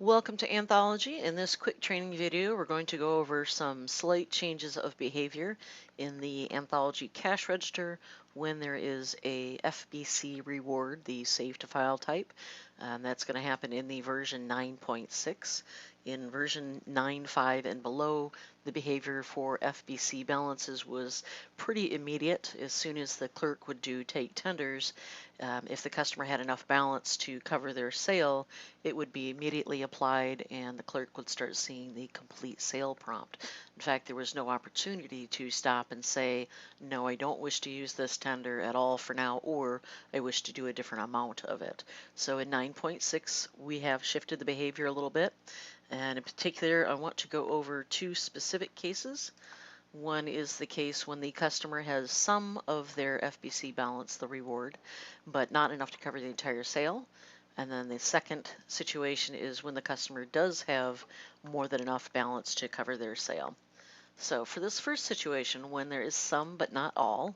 Welcome to Anthology. In this quick training video, we're going to go over some slight changes of behavior in the Anthology cash register when there is a FBC reward, the save to file type. That's going to happen in the version 9.6. In version 9.5 and below, the behavior for FBC balances was pretty immediate. As soon as the clerk would do take tenders, if the customer had enough balance to cover their sale, it would be immediately applied and the clerk would start seeing the complete sale prompt. In fact, there was no opportunity to stop and say, no, I don't wish to use this tender at all for now, or I wish to do a different amount of it. So in 9.6, we have shifted the behavior a little bit. And in particular, I want to go over two specific cases. One is the case when the customer has some of their FBC balance, the reward, but not enough to cover the entire sale. And then the second situation is when the customer does have more than enough balance to cover their sale. So for this first situation, when there is some but not all,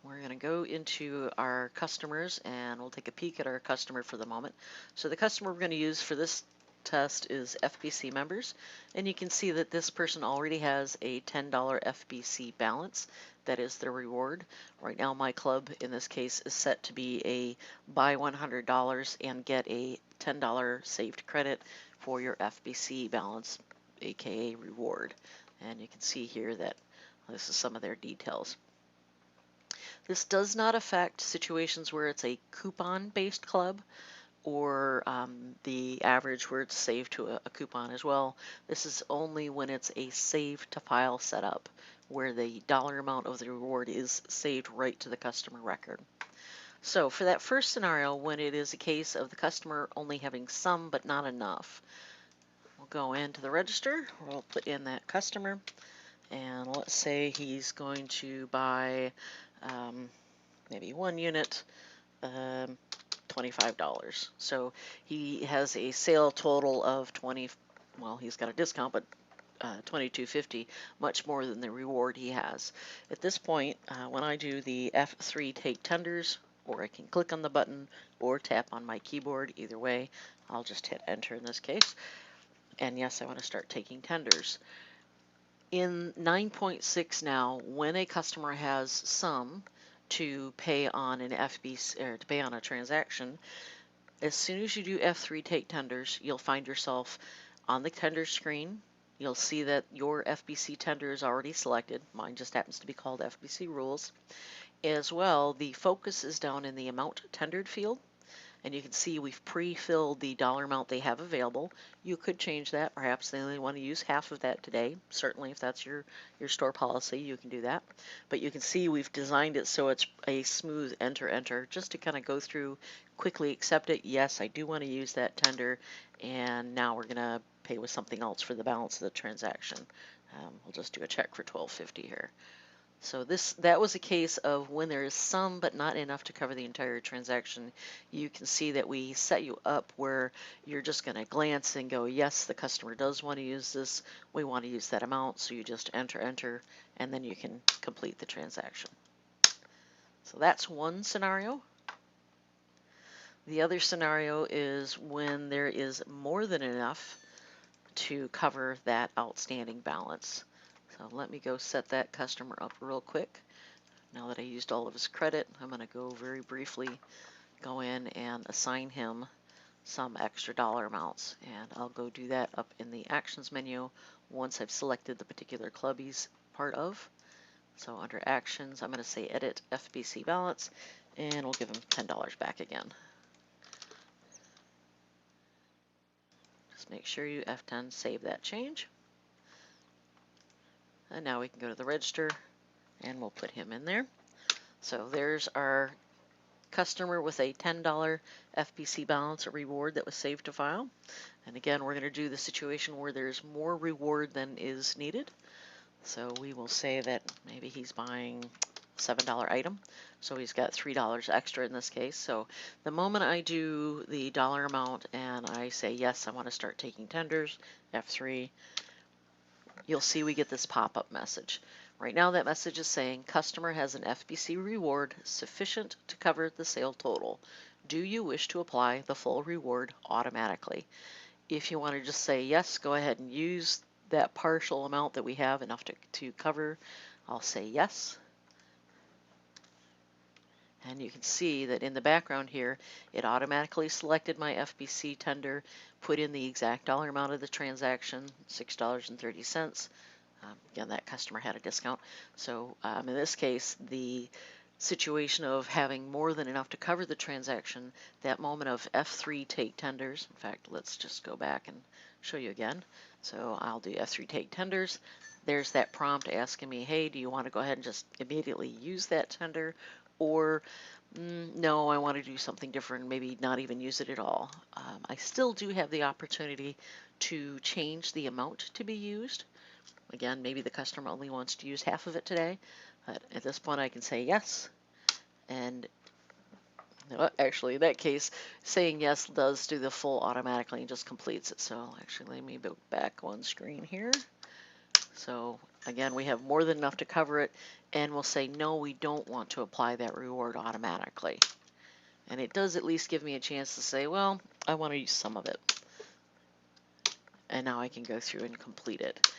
we're going to go into our customers and we'll take a peek at our customer for the moment. So the customer we're going to use for this test is FBC members, and you can see that this person already has a $10 FBC balance. That is their reward. Right now my club in this case is set to be a buy $100 and get a $10 saved credit for your FBC balance, aka reward. And you can see here that this is some of their details. This does not affect situations where it's a coupon-based club or the average where it's saved to a coupon as well. This is only when it's a save to file setup where the dollar amount of the reward is saved right to the customer record. So for that first scenario, when it is a case of the customer only having some but not enough, we'll go into the register, we'll put in that customer, and let's say he's going to buy maybe one unit, $25. So he has a sale total of 20, well, he's got a discount, but $22.50, much more than the reward he has. At this point, when I do the F3 take tenders, or I can click on the button or tap on my keyboard, either way, I'll just hit enter in this case. And yes, I want to start taking tenders. In 9.6 now, when a customer has some to pay on an FBC or to pay on a transaction, as soon as you do F3 take tenders, you'll find yourself on the tender screen. You'll see that your FBC tender is already selected. Mine just happens to be called FBC rules. As well, the focus is down in the amount tendered field. And you can see we've pre-filled the dollar amount they have available. You could change that. Perhaps they only want to use half of that today. Certainly, if that's your store policy, you can do that. But you can see we've designed it so it's a smooth enter, just to kind of go through, quickly accept it. Yes, I do want to use that tender, and now we're going to pay with something else for the balance of the transaction. We'll just do a check for $12.50 here. So that was a case of when there is some but not enough to cover the entire transaction. You can see that we set you up where you're just going to glance and go, yes, the customer does want to use this. We want to use that amount. So you just enter, and then you can complete the transaction. So that's one scenario. The other scenario is when there is more than enough to cover that outstanding balance. So let me go set that customer up real quick. Now that I used all of his credit, I'm going to go very briefly go in and assign him some extra dollar amounts. And I'll go do that up in the Actions menu once I've selected the particular club he's part of. So under Actions, I'm going to say Edit FBC Balance, and we'll give him $10 back again. Just make sure you F10 save that change. And now we can go to the register and we'll put him in there. So there's our customer with a $10 FBC balance, a reward that was saved to file. And again, we're going to do the situation where there's more reward than is needed. So we will say that maybe he's buying a $7 item. So he's got $3 extra in this case. So the moment I do the dollar amount and I say, yes, I want to start taking tenders, F3, you'll see we get this pop-up message. Right now that message is saying customer has an FBC reward sufficient to cover the sale total. Do you wish to apply the full reward automatically? If you want to just say yes, go ahead and use that partial amount that we have enough to cover. I'll say yes. And you can see that in the background here, it automatically selected my FBC tender, put in the exact dollar amount of the transaction, $6.30. Again, that customer had a discount. So in this case, the situation of having more than enough to cover the transaction, that moment of F3 take tenders. In fact, let's just go back and show you again. So I'll do F3 take tenders. There's that prompt asking me, hey, do you want to go ahead and just immediately use that tender? Or no, I want to do something different, maybe not even use it at all. I still do have the opportunity to change the amount to be used. Again, maybe the customer only wants to use half of it today, but at this point I can say yes, and actually in that case, saying yes does do the full automatically and just completes it. So actually let me go back one screen here. So again, we have more than enough to cover it, and we'll say no, we don't want to apply that reward automatically. And it does at least give me a chance to say, well, I want to use some of it. And now I can go through and complete it.